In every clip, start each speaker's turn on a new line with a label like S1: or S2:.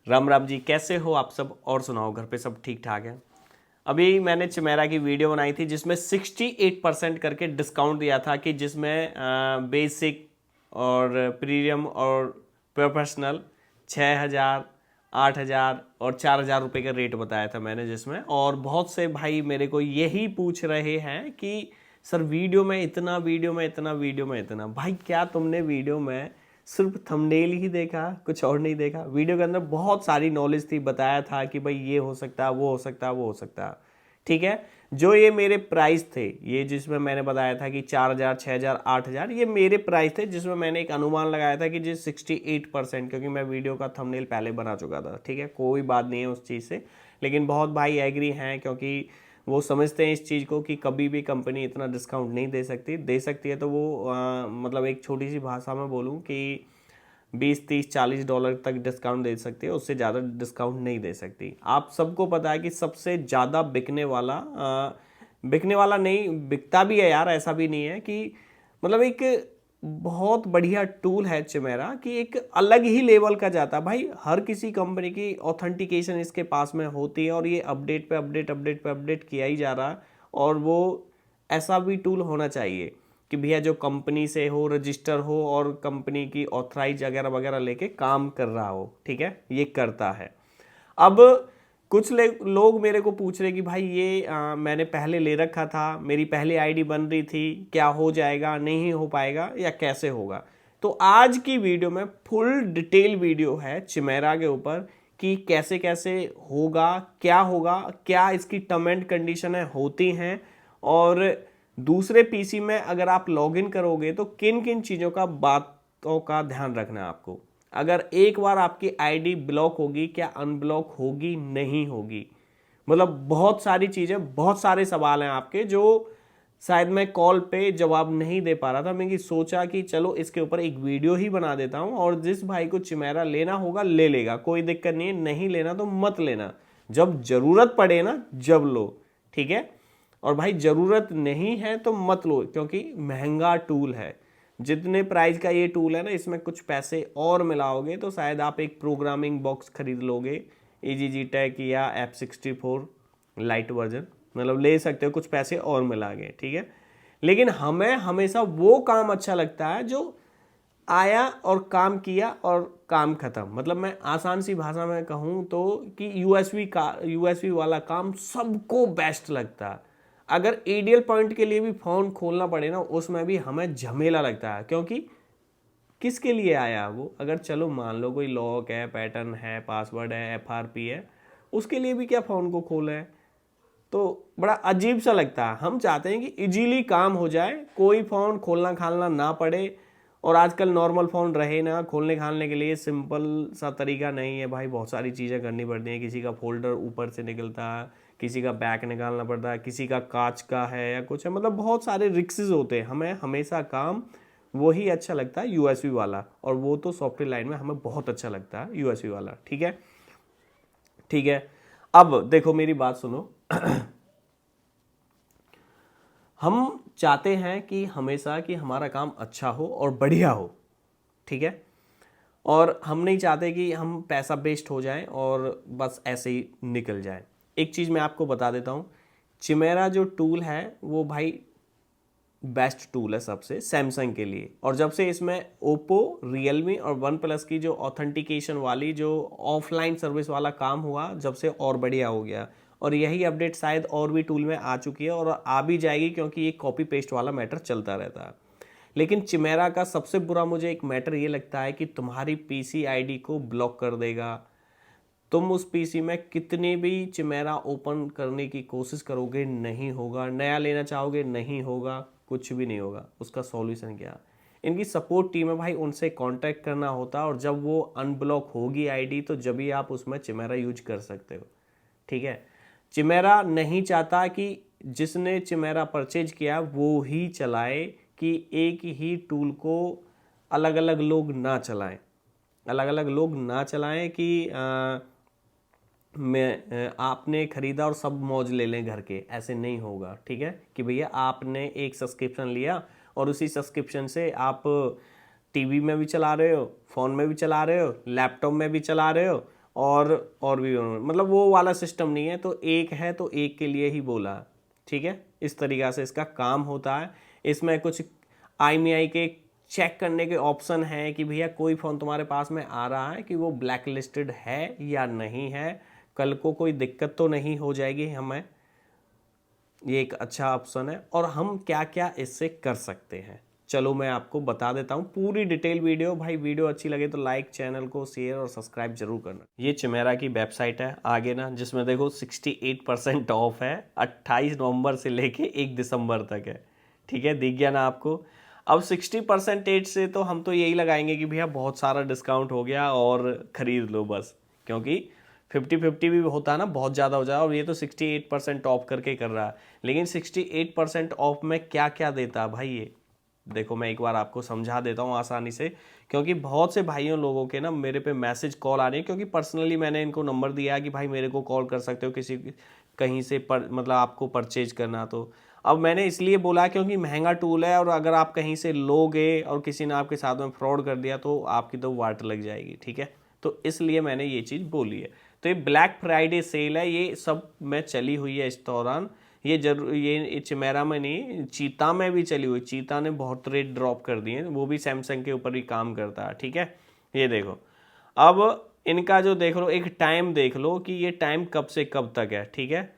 S1: राम राम जी, कैसे हो आप सब? और सुनाओ, घर पे सब ठीक ठाक है? अभी मैंने चिमेरा की वीडियो बनाई थी जिसमें 68% करके डिस्काउंट दिया था कि जिसमें बेसिक और प्रीमियम और प्रोफेशनल 6,000, 8,000 और 4,000 रुपये का रेट बताया था मैंने जिसमें। और बहुत से भाई मेरे को यही पूछ रहे हैं कि सर वीडियो में इतना, वीडियो में इतना, वीडियो में इतना। भाई क्या तुमने वीडियो में सिर्फ थंबनेल ही देखा, कुछ और नहीं देखा? वीडियो के अंदर बहुत सारी नॉलेज थी, बताया था कि भाई ये हो सकता है, वो हो सकता है, वो हो सकता है। ठीक है। जो ये मेरे प्राइस थे, ये जिसमें मैंने बताया था कि 4,000, 6,000, 8,000, ये मेरे प्राइस थे जिसमें मैंने एक अनुमान लगाया था कि जिस 68%, क्योंकि मैं वीडियो का थंबनेल पहले बना चुका था। ठीक है, कोई बात नहीं है उस चीज़ से। लेकिन बहुत भाई एग्री हैं, क्योंकि वो समझते हैं इस चीज़ को कि कभी भी कंपनी इतना डिस्काउंट नहीं दे सकती। दे सकती है तो वो मतलब एक छोटी सी भाषा में बोलूँ कि 20, 30, $40 तक डिस्काउंट दे सकती है, उससे ज़्यादा डिस्काउंट नहीं दे सकती। आप सबको पता है कि सबसे ज़्यादा बिकने वाला नहीं, बिकता भी है यार, ऐसा भी नहीं है कि मतलब एक बहुत बढ़िया टूल है चिमेरा कि एक अलग ही लेवल का जाता है भाई। हर किसी कंपनी की ऑथेंटिकेशन इसके पास में होती है और ये अपडेट पे अपडेट, अपडेट पे अपडेट किया ही जा रहा है। और वो ऐसा भी टूल होना चाहिए कि भैया जो कंपनी से हो, रजिस्टर हो और कंपनी की ऑथराइज वगैरह वगैरह लेके काम कर रहा हो। ठीक है, ये करता है। अब कुछ लोग मेरे को पूछ रहे कि भाई ये मैंने पहले ले रखा था, मेरी पहले आईडी बन रही थी, क्या हो जाएगा, नहीं हो पाएगा या कैसे होगा? तो आज की वीडियो में फुल डिटेल वीडियो है चिमेरा के ऊपर कि कैसे कैसे होगा, क्या इसकी टर्म एंड कंडीशन है, होती हैं। और दूसरे पीसी में अगर आप लॉगिन करोगे तो किन किन चीज़ों का, बातों का ध्यान रखना है आपको। अगर एक बार आपकी आईडी ब्लॉक होगी, क्या अनब्लॉक होगी, नहीं होगी? मतलब बहुत सारी चीज़ें, बहुत सारे सवाल हैं आपके जो शायद मैं कॉल पे जवाब नहीं दे पा रहा था। मैंने सोचा कि चलो इसके ऊपर एक वीडियो ही बना देता हूं, और जिस भाई को चिमेरा लेना होगा ले लेगा, कोई दिक्कत नहीं है। नहीं लेना तो मत लेना, जब जरूरत पड़े ना जब लो। ठीक है। और भाई ज़रूरत नहीं है तो मत लो, क्योंकि महंगा टूल है। जितने प्राइस का ये टूल है ना, इसमें कुछ पैसे और मिलाओगे तो शायद आप एक प्रोग्रामिंग बॉक्स खरीद लोगे, EGG टेक या F64 लाइट वर्जन, मतलब ले सकते हो कुछ पैसे और मिला के। ठीक है। लेकिन हमें हमेशा वो काम अच्छा लगता है जो आया और काम किया और काम खत्म। मतलब मैं आसान सी भाषा में कहूँ तो कि यूएसबी वाला काम सबको बेस्ट लगता है। अगर एडियल पॉइंट के लिए भी फ़ोन खोलना पड़े ना, उसमें भी हमें झमेला लगता है, क्योंकि किसके लिए आया वो? अगर चलो मान लो कोई लॉक है, पैटर्न है, पासवर्ड है, FRP है, उसके लिए भी क्या फ़ोन को खोला है? तो बड़ा अजीब सा लगता है। हम चाहते हैं कि इजीली काम हो जाए, कोई फ़ोन खोलना खालना ना पड़े। और आजकल नॉर्मल फ़ोन रहे ना, खोलने खालने के लिए सिंपल सा तरीका नहीं है भाई, बहुत सारी चीज़ें करनी पड़ती हैं। किसी का फोल्डर ऊपर से निकलता है, किसी का बैक निकालना पड़ता है, किसी का कांच का है या कुछ है, मतलब बहुत सारे रिक्सेस होते हैं। हमें हमेशा काम वही अच्छा लगता है, यूएसबी वाला। और वो तो सॉफ्टवेयर लाइन में हमें बहुत अच्छा लगता है यूएसबी वाला। ठीक है। ठीक है। अब देखो मेरी बात सुनो। हम चाहते हैं कि हमेशा कि हमारा काम अच्छा हो और बढ़िया हो। ठीक है। और हम नहीं चाहते कि हम पैसा वेस्ट हो जाए और बस ऐसे ही निकल जाए। एक चीज़ मैं आपको बता देता हूँ, चिमेरा जो टूल है वो भाई बेस्ट टूल है सबसे सैमसंग के लिए। और जब से इसमें ओप्पो, रियलमी और वन प्लस की जो ऑथेंटिकेशन वाली, जो ऑफलाइन सर्विस वाला काम हुआ, जब से और बढ़िया हो गया। और यही अपडेट शायद और भी टूल में आ चुकी है और आ भी जाएगी, क्योंकि ये कॉपी पेस्ट वाला मैटर चलता रहता है। लेकिन चिमेरा का सबसे बुरा मुझे एक मैटर ये लगता है कि तुम्हारी पीसी आईडी को ब्लॉक कर देगा। तुम उस पीसी में कितनी भी चिमेरा ओपन करने की कोशिश करोगे, नहीं होगा। नया लेना चाहोगे, नहीं होगा, कुछ भी नहीं होगा। उसका सॉल्यूशन क्या? इनकी सपोर्ट टीम है भाई, उनसे कांटेक्ट करना होता है। और जब वो अनब्लॉक होगी आईडी, तो जब ही आप उसमें चिमेरा यूज कर सकते हो। ठीक है। चिमेरा नहीं चाहता कि जिसने चिमेरा परचेज किया वो ही चलाए, कि एक ही टूल को अलग अलग लोग ना चलाएं, अलग अलग लोग ना चलाएं कि मैं आपने खरीदा और सब मौज ले लें घर के। ऐसे नहीं होगा। ठीक है, कि भैया आपने एक सब्सक्रिप्शन लिया और उसी सब्सक्रिप्शन से आप टीवी में भी चला रहे हो, फ़ोन में भी चला रहे हो, लैपटॉप में भी चला रहे हो, और भी मतलब वो वाला सिस्टम नहीं है, तो एक है तो एक के लिए ही बोला, ठीक है। इस तरीक़ा से इसका काम होता है। इसमें कुछ IMEI के चेक करने के ऑप्शन हैं कि भैया कोई फ़ोन तुम्हारे पास में आ रहा है कि वो ब्लैक लिस्टेड है या नहीं है, कल को कोई दिक्कत तो नहीं हो जाएगी हमें। ये एक अच्छा ऑप्शन है। और हम क्या क्या इससे कर सकते हैं, चलो मैं आपको बता देता हूँ पूरी डिटेल वीडियो। भाई वीडियो अच्छी लगे तो लाइक, चैनल को शेयर और सब्सक्राइब जरूर करना। ये चिमेरा की वेबसाइट है आगे ना, जिसमें देखो 68% ऑफ है 28 नवंबर से लेके 1 दिसंबर तक है, ठीक है, दिख गया ना आपको। अब 60% से तो हम तो यही लगाएंगे कि भैया बहुत सारा डिस्काउंट हो गया और ख़रीद लो बस, क्योंकि 50-50 भी होता है ना, बहुत ज़्यादा हो जाए। और ये तो 68% ऑफ करके कर रहा है, लेकिन 68% ऑफ में क्या क्या देता है भाई ये देखो, मैं एक बार आपको समझा देता हूँ आसानी से, क्योंकि बहुत से भाइयों लोगों के ना मेरे पे मैसेज कॉल आ रही है, क्योंकि पर्सनली मैंने इनको नंबर दिया है कि भाई मेरे को कॉल कर सकते हो किसी कहीं से मतलब आपको परचेज करना। तो अब मैंने इसलिए बोला क्योंकि महंगा टूल है, और अगर आप कहीं से लोगे और किसी ने आपके साथ में फ्रॉड कर दिया तो आपकी तो वाट लग जाएगी, ठीक है। तो इसलिए मैंने ये चीज़ बोली है। तो ये ब्लैक फ्राइडे सेल है, ये सब में चली हुई है इस दौरान। ये जरूर, ये चिमेरा में नहीं, चीता में भी चली हुई। चीता ने बहुत रेट ड्रॉप कर दिए, वो भी सैमसंग के ऊपर ही काम करता है, ठीक है। ये देखो, अब इनका जो देख लो, एक टाइम देख लो कि ये टाइम कब से कब तक है, ठीक है।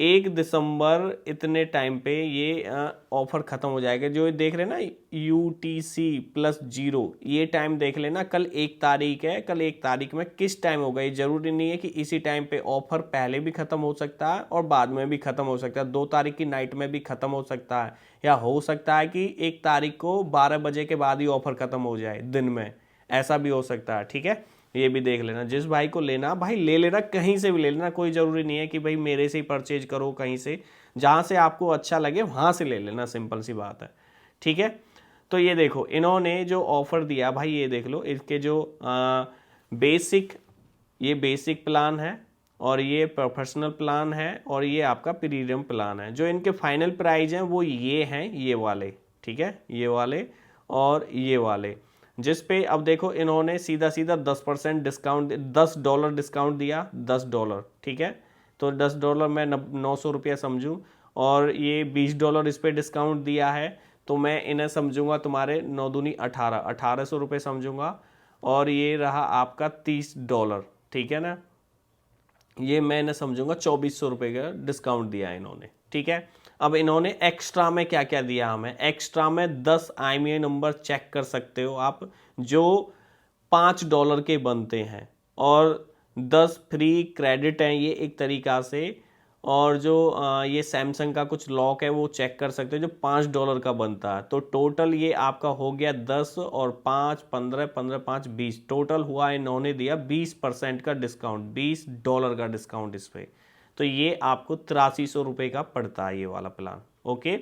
S1: 1 दिसंबर इतने टाइम पे ये ऑफर ख़त्म हो जाएगा। जो देख रहे हैं ना UTC+0, ये टाइम देख लेना। कल 1 तारीख है, कल 1 तारीख में किस टाइम होगा ये ज़रूरी नहीं है कि इसी टाइम पे। ऑफर पहले भी ख़त्म हो सकता है और बाद में भी ख़त्म हो सकता है। 2 तारीख की नाइट में भी ख़त्म हो सकता है, या हो सकता है कि 1 तारीख को 12 बजे के बाद ही ऑफर ख़त्म हो जाए दिन में, ऐसा भी हो सकता है, ठीक है। ये भी देख लेना। जिस भाई को लेना भाई ले लेना, कहीं से भी ले लेना, कोई ज़रूरी नहीं है कि भाई मेरे से ही परचेज करो, कहीं से जहाँ से आपको अच्छा लगे वहाँ से ले लेना, सिंपल सी बात है, ठीक है। तो ये देखो इन्होंने जो ऑफ़र दिया भाई, ये देख लो इसके जो ये बेसिक प्लान है, और ये प्रोफेशनल प्लान है, और ये आपका प्रीमियम प्लान है। जो इनके फाइनल प्राइस हैं वो ये हैं, ये वाले, ठीक है, ये वाले और ये वाले, जिस पे अब देखो इन्होंने सीधा सीधा 10% डिस्काउंट, $10 डिस्काउंट दिया, $10, ठीक है। तो $10 मैं 900 रुपया समझूँ, और ये $20 इस पर डिस्काउंट दिया है, तो मैं इन्हें समझूंगा तुम्हारे 9 दूनी 18, 1800 रुपये समझूंगा। और ये रहा आपका $30, ठीक है ना, ये मैं इन्हें समझूंगा 2400 रुपये का डिस्काउंट दिया है इन्होंने, ठीक है। अब इन्होंने एक्स्ट्रा में क्या क्या दिया हमें, एक्स्ट्रा में 10 IMEI नंबर चेक कर सकते हो आप, जो $5 के बनते हैं, और 10 फ्री क्रेडिट हैं ये एक तरीक़ा से। और जो ये सैमसंग का कुछ लॉक है वो चेक कर सकते हो, जो $5 का बनता है। तो टोटल ये आपका हो गया 10 और 5 15, 15 5 20, टोटल हुआ इन्होंने दिया 20% का डिस्काउंट, $20 का डिस्काउंट इस पर। तो ये आपको 8300 रुपये का पड़ता है ये वाला प्लान, ओके।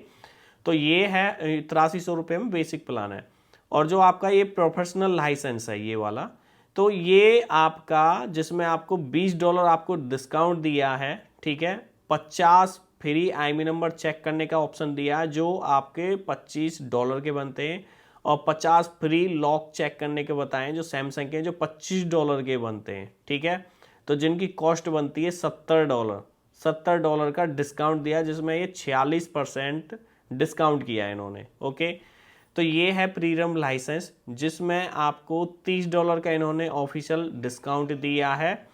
S1: तो ये है 8300 रुपये में बेसिक प्लान है। और जो आपका ये प्रोफेशनल लाइसेंस है ये वाला, तो ये आपका, जिसमें आपको $20 आपको डिस्काउंट दिया है, ठीक है। 50 फ्री IMEI नंबर चेक करने का ऑप्शन दिया है, जो आपके $25 के बनते हैं, और 50 फ्री लॉक चेक करने के बताएं जो सैमसंग के, जो $25 के बनते हैं, ठीक है। तो जिनकी कॉस्ट बनती है $70 का डिस्काउंट दिया, जिसमें ये 46% डिस्काउंट किया है इन्होंने, ओके। तो ये है प्रीमियम लाइसेंस, जिसमें आपको $30 का इन्होंने ऑफिशियल डिस्काउंट दिया है।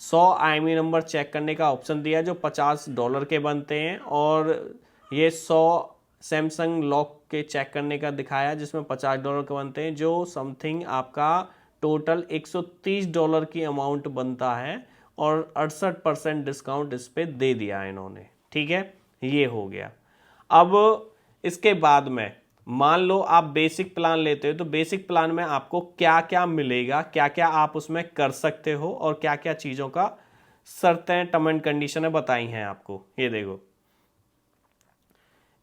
S1: 100 IMEI नंबर चेक करने का ऑप्शन दिया जो $50 के बनते हैं, और ये 100 सैमसंग लॉक के चेक करने का दिखाया जिसमें $50 के बनते हैं, जो समथिंग आपका टोटल $130 की अमाउंट बनता है, और 68% डिस्काउंट इस पर दे दिया है इन्होंने, ठीक है। ये हो गया। अब इसके बाद में मान लो आप बेसिक प्लान लेते हो, तो बेसिक प्लान में आपको क्या क्या मिलेगा, क्या क्या आप उसमें कर सकते हो, और क्या क्या चीज़ों का शर्तें, टर्म एंड कंडीशनें बताई हैं आपको। ये देखो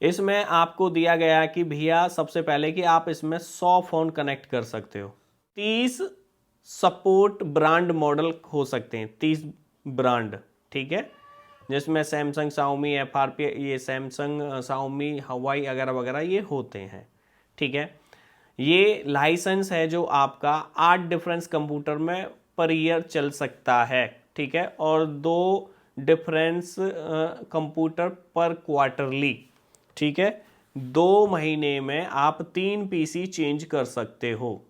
S1: इसमें आपको दिया गया है कि भैया सबसे पहले कि आप इसमें 100 फ़ोन कनेक्ट कर सकते हो, 30 सपोर्ट ब्रांड मॉडल हो सकते हैं, 30 ब्रांड, ठीक है, जिसमें सैमसंग, शाओमी, FRP, ये सैमसंग, शाओमी, हवाई वगैरह वगैरह ये होते हैं, ठीक है। ये लाइसेंस है जो आपका 8 डिफरेंस कंप्यूटर में पर ईयर चल सकता है, ठीक है, और 2 डिफरेंस कंप्यूटर पर क्वार्टरली, ठीक है, 2 महीने में आप 3 पीसी चेंज कर सकते हो।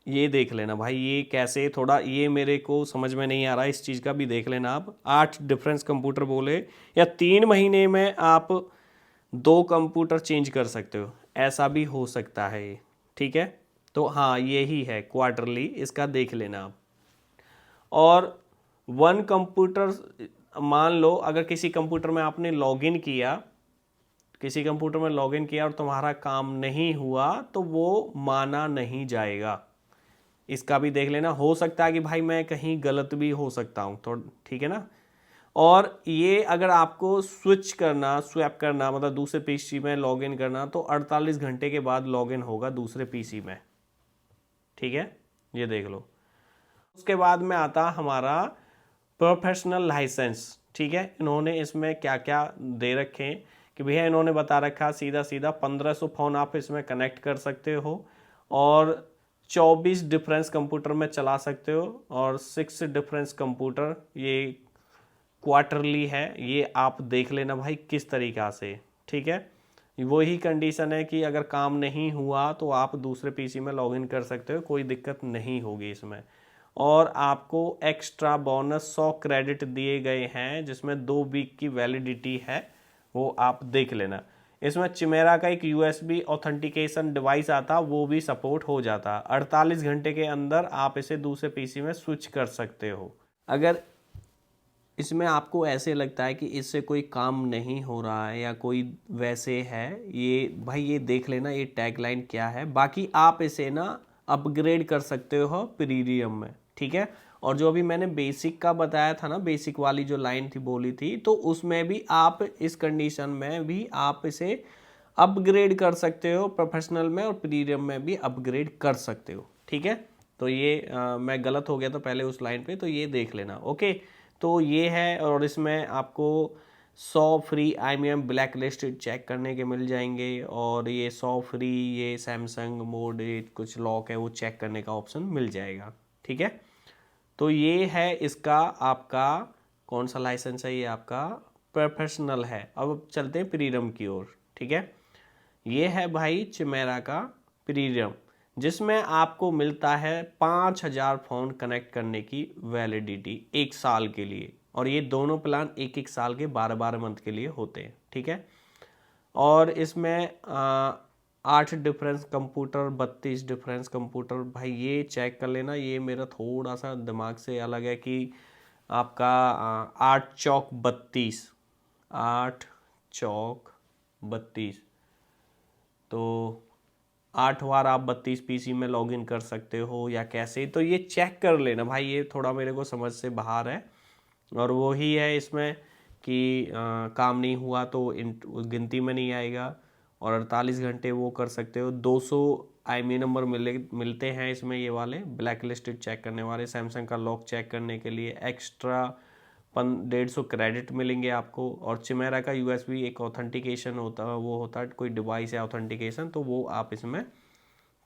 S1: ये देख लेना भाई, ये कैसे, थोड़ा ये मेरे को समझ में नहीं आ रहा, इस चीज़ का भी देख लेना आप। 8 डिफरेंस कंप्यूटर बोले, या 3 महीने में आप 2 कंप्यूटर चेंज कर सकते हो, ऐसा भी हो सकता है ये, ठीक है। तो हाँ, यही है क्वार्टरली, इसका देख लेना आप। और 1 कंप्यूटर, मान लो अगर किसी कंप्यूटर में आपने लॉगिन किया, किसी कंप्यूटर में लॉगिन किया और तुम्हारा काम नहीं हुआ, तो वो माना नहीं जाएगा। इसका भी देख लेना। हो सकता है कि भाई मैं कहीं गलत भी हो सकता हूँ, तो ठीक है ना। और ये अगर आपको स्विच करना, स्वैप करना, मतलब दूसरे पीसी में लॉगिन करना, तो 48 घंटे के बाद लॉगिन होगा दूसरे पीसी में, ठीक है, ये देख लो। उसके बाद में आता हमारा प्रोफेशनल लाइसेंस, ठीक है। इन्होंने इसमें क्या क्या दे रखे हैं कि भैया, इन्होंने बता रखा सीधा सीधा 1500 फ़ोन आप इसमें कनेक्ट कर सकते हो, और 24 डिफरेंस कंप्यूटर में चला सकते हो, और 6 डिफरेंस कंप्यूटर ये क्वार्टरली है। ये आप देख लेना भाई किस तरीक़ा से, ठीक है। वही कंडीशन है कि अगर काम नहीं हुआ तो आप दूसरे पीसी में लॉगिन कर सकते हो, कोई दिक्कत नहीं होगी इसमें। और आपको एक्स्ट्रा बोनस 100 क्रेडिट दिए गए हैं, जिसमें 2 वीक की वैलिडिटी है, वो आप देख लेना। इसमें चिमेरा का एक यूएसबी ऑथेंटिकेशन डिवाइस आता, वो भी सपोर्ट हो जाता। 48 घंटे के अंदर आप इसे दूसरे पीसी में स्विच कर सकते हो। अगर इसमें आपको ऐसे लगता है कि इससे कोई काम नहीं हो रहा है या कोई वैसे है, ये भाई ये देख लेना ये टैगलाइन क्या है। बाकी आप इसे ना अपग्रेड कर सकते हो प्रीमियम में, ठीक है। और जो अभी मैंने बेसिक का बताया था ना, बेसिक वाली जो लाइन थी बोली थी, तो उसमें भी आप इस कंडीशन में भी आप इसे अपग्रेड कर सकते हो, प्रोफेशनल में और प्रीमियम में भी अपग्रेड कर सकते हो, ठीक है। तो ये मैं गलत हो गया था पहले उस लाइन पे, तो ये देख लेना, ओके। तो ये है, और इसमें आपको 100 free IBM blacklist check करने के मिल जाएंगे, और ये 100 फ्री ये सैमसंग मोड कुछ लॉक है वो चेक करने का ऑप्शन मिल जाएगा, ठीक है। तो ये है इसका आपका कौन सा लाइसेंस है, ये आपका प्रोफेशनल है। अब चलते हैं प्रीमियम की ओर, ठीक है। ये है भाई चिमेरा का प्रीमियम, जिसमें आपको मिलता है 5000 फ़ोन कनेक्ट करने की वैलिडिटी 1 साल के लिए, और ये दोनों प्लान 1-1 साल के 12-12 मंथ के लिए होते हैं, ठीक है। और इसमें 8 डिफरेंस कंप्यूटर, 32 डिफरेंस कंप्यूटर, भाई ये चेक कर लेना। ये मेरा थोड़ा सा दिमाग से अलग है कि आपका 8 चौक 32, 8 चौक 32, तो 8 बार आप 32 पीसी में लॉगिन कर सकते हो या कैसे, तो ये चेक कर लेना भाई, ये थोड़ा मेरे को समझ से बाहर है। और वो ही है इसमें कि काम नहीं हुआ तो गिनती में नहीं आएगा, और 48 घंटे वो कर सकते हो। 200 IMEI नंबर मिलते हैं इसमें, ये वाले ब्लैक लिस्टेड चेक करने वाले। सैमसंग का लॉक चेक करने के लिए एक्स्ट्रा 150 क्रेडिट मिलेंगे आपको। और चिमेरा का USB एक ऑथेंटिकेशन होता है, वो होता है कोई डिवाइस है ऑथेंटिकेशन, तो वो आप इसमें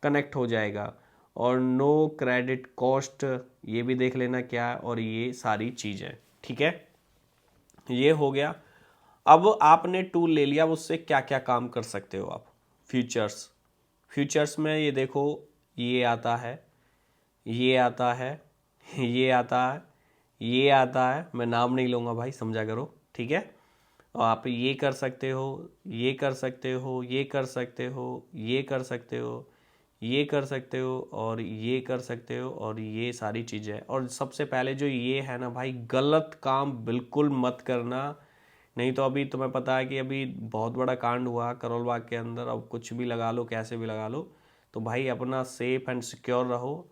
S1: कनेक्ट हो जाएगा। और नो क्रेडिट कॉस्ट ये भी देख लेना क्या है, और ये सारी चीज़ें, ठीक है। ये हो गया। अब आपने टूल ले लिया, उससे क्या क्या काम कर सकते हो आप। फीचर्स में ये देखो, ये आता है, ये आता है, ये आता है, ये आता है। मैं नाम नहीं लूँगा भाई, समझा करो, ठीक है। और आप ये कर सकते हो, ये कर सकते हो, ये कर सकते हो, ये कर सकते हो, ये कर सकते हो, और ये कर सकते हो, और ये सारी चीज़ें। और सबसे पहले जो ये है ना भाई, गलत काम बिल्कुल मत करना, नहीं तो अभी तुम्हें पता है कि अभी बहुत बड़ा कांड हुआ करोल बाग के अंदर। अब कुछ भी लगा लो, कैसे भी लगा लो, तो भाई अपना सेफ एंड सिक्योर रहो,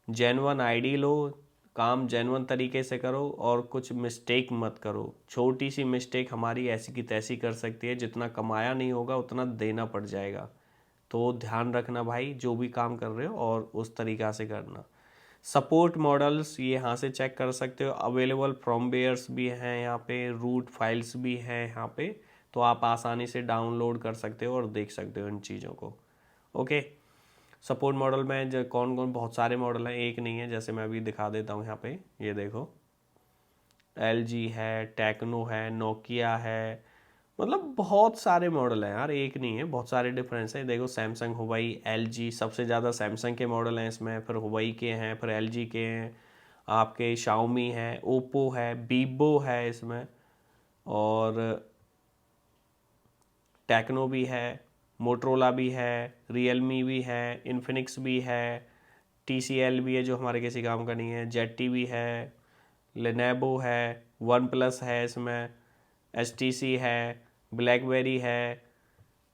S1: जेन्युइन आईडी लो, काम जेन्युइन तरीके से करो, और कुछ मिस्टेक मत करो। छोटी सी मिस्टेक हमारी ऐसी की तैसी कर सकती है, जितना कमाया नहीं होगा उतना देना पड़ जाएगा। तो ध्यान रखना भाई, जो भी काम कर रहे हो और उस तरीक़ा से करना। सपोर्ट मॉडल्स ये यहाँ से चेक कर सकते हो, अवेलेबल फर्मवेयर्स भी हैं यहाँ पे, रूट फाइल्स भी हैं यहाँ पे, तो आप आसानी से डाउनलोड कर सकते हो और देख सकते हो इन चीज़ों को, ओके। सपोर्ट मॉडल में जो कौन कौन, बहुत सारे मॉडल हैं, एक नहीं है। जैसे मैं अभी दिखा देता हूँ यहाँ पे, ये देखो LG है, टेक्नो है, नोकिया है, मतलब बहुत सारे मॉडल हैं यार, एक नहीं है, बहुत सारे डिफरेंस हैं। देखो सैमसंग, हुवाई, LG, सबसे ज़्यादा सैमसंग के मॉडल हैं इसमें, फिर हुवाई के हैं, फिर LG के हैं, आपके शाओमी है, ओप्पो है, वीवो है इसमें, और टेक्नो भी है, मोटरोला भी है, रियलमी भी है, इन्फिनिक्स भी है, TCL भी है जो हमारे किसी काम का नहीं है, ZT भी है, लेनेवो है, वन प्लस है इसमें, HTC है, ब्लैकबेरी है।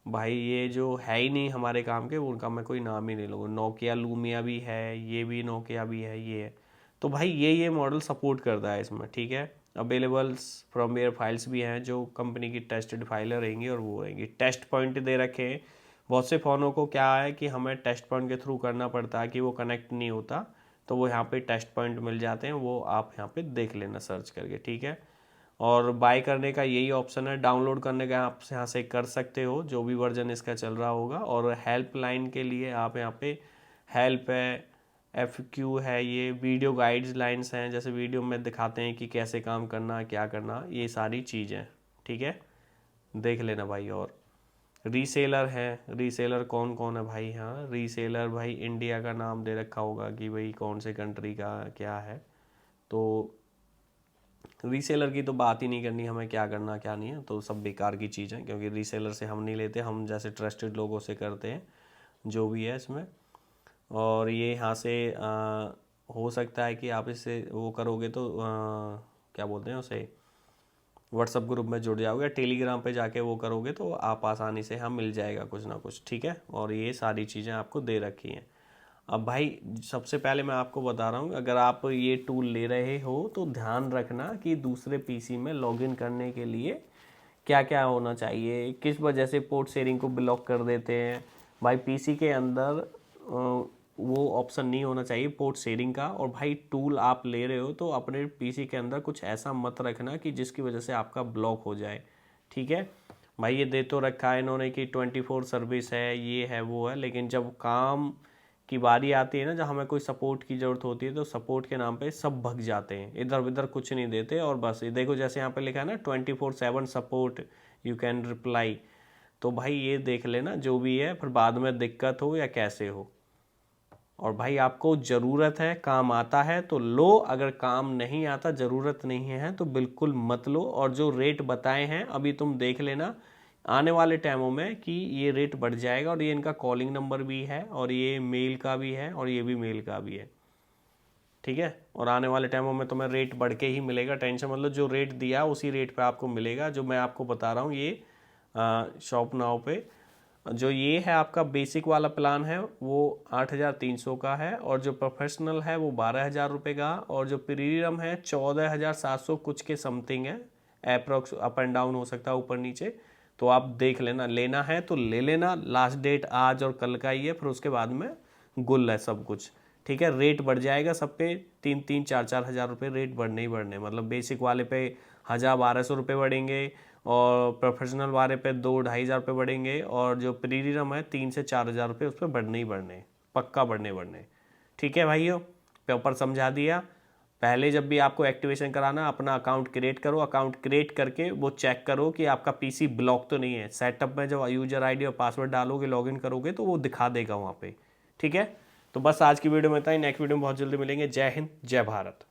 S1: भाई ये जो है ही नहीं हमारे काम के, उनका मैं कोई नाम ही नहीं लूँगा। नोकिया लूमिया भी है, ये भी नोकिया भी है, ये है। तो भाई ये मॉडल सपोर्ट करता है इसमें, ठीक है। अवेलेबल्स फ्रॉमवेयर फाइल्स भी हैं जो कंपनी की टेस्टेड फाइलें रहेंगी, और वो रहेंगी। टेस्ट पॉइंट दे रखे हैं। बहुत से फ़ोनों को क्या है कि हमें टेस्ट पॉइंट के थ्रू करना पड़ता है कि वो कनेक्ट नहीं होता, तो वो यहाँ पे टेस्ट पॉइंट मिल जाते हैं, वो आप यहाँ पे देख लेना सर्च करके, ठीक है। और बाय करने का यही ऑप्शन है, डाउनलोड करने का आप यहाँ से कर सकते हो, जो भी वर्जन इसका चल रहा होगा। और हेल्प लाइन के लिए आप यहाँ पे हेल्प है, FQ है, ये वीडियो गाइड्स लाइन्स हैं, जैसे वीडियो में दिखाते हैं कि कैसे काम करना, क्या करना, ये सारी चीज़ें, ठीक है, देख लेना भाई। और रीसेलर है, रीसेलर कौन कौन है भाई, हाँ रीसेलर भाई इंडिया का नाम दे रखा होगा कि भाई कौन से कंट्री का क्या है, तो रीसेलर की तो बात ही नहीं करनी, हमें क्या करना क्या नहीं है, तो सब बेकार की चीज़ है, क्योंकि रीसेलर से हम नहीं लेते, हम जैसे ट्रस्टेड लोगों से करते हैं जो भी है इसमें। और ये यहाँ से हो सकता है कि आप इससे वो करोगे तो क्या बोलते हैं उसे, व्हाट्सअप ग्रुप में जुड़ जाओगे, टेलीग्राम पे जाके वो करोगे तो आप आसानी से हाँ मिल जाएगा कुछ ना कुछ, ठीक है। और ये सारी चीज़ें आपको दे रखी हैं। अब भाई सबसे पहले मैं आपको बता रहा हूँ, अगर आप ये टूल ले रहे हो तो ध्यान रखना कि दूसरे PC में लॉगिन करने के लिए क्या क्या होना चाहिए, किस वजह से पोर्ट शेयरिंग को ब्लॉक कर देते हैं। भाई PC के अंदर वो ऑप्शन नहीं होना चाहिए पोर्ट शेयरिंग का। और भाई टूल आप ले रहे हो तो अपने PC के अंदर कुछ ऐसा मत रखना कि जिसकी वजह से आपका ब्लॉक हो जाए, ठीक है। भाई ये दे तो रखा है इन्होंने कि 24 सर्विस है, ये है वो है, लेकिन जब काम की बारी आती है ना, जब हमें कोई सपोर्ट की ज़रूरत होती है, तो सपोर्ट के नाम पे सब भग जाते हैं, इधर उधर कुछ नहीं देते। और बस ये देखो जैसे यहाँ पे लिखा है ना 24/7 सपोर्ट, यू कैन रिप्लाई, तो भाई ये देख लेना जो भी है, फिर बाद में दिक्कत हो या कैसे हो। और भाई आपको ज़रूरत है, काम आता है तो लो, अगर काम नहीं आता, ज़रूरत नहीं है तो बिल्कुल मत लो। और जो रेट बताए हैं अभी तुम देख लेना आने वाले टाइमों में कि ये रेट बढ़ जाएगा। और ये इनका कॉलिंग नंबर भी है, और ये मेल का भी है, और ये भी मेल का भी है, ठीक है। और आने वाले टाइमों में तुम्हें रेट बढ़ के ही मिलेगा, टेंशन मतलब जो रेट दिया उसी रेट पे आपको मिलेगा, जो मैं आपको बता रहा हूँ ये शॉप नाउ पे। जो ये है आपका बेसिक वाला प्लान है वो 8,300 का है, और जो प्रोफेशनल है वो 12,000 रुपये का, और जो प्रीमियम है 14,700 कुछ के समथिंग है, अप्रोक्स अप एंड डाउन हो सकता है ऊपर नीचे। तो आप देख लेना, लेना है तो ले लेना, लास्ट डेट आज और कल का ही है, फिर उसके बाद में गुल है सब कुछ, ठीक है। रेट बढ़ जाएगा सब पे 3-3, 4-4 हज़ार रुपये रेट बढ़ने ही बढ़ने, मतलब बेसिक वाले पे 1,000-1,200 रुपये बढ़ेंगे, और प्रोफेशनल वाले पे 2-2,500 रुपये बढ़ेंगे, और जो प्रीमियम है 3 से 4,000 रुपये उस पर बढ़ने ही बढ़ने, पक्का बढ़ने, ठीक है भाइयों। पेपर समझा दिया। पहले जब भी आपको एक्टिवेशन कराना, अपना अकाउंट क्रिएट करो, अकाउंट क्रिएट करके वो चेक करो कि आपका PC ब्लॉक तो नहीं है। सेटअप में जब यूजर ID और पासवर्ड डालोगे, लॉगिन करोगे, तो वो दिखा देगा वहाँ पे, ठीक है। तो बस आज की वीडियो में इतना ही, नेक्स्ट वीडियो में बहुत जल्दी मिलेंगे। जय हिंद, जय भारत।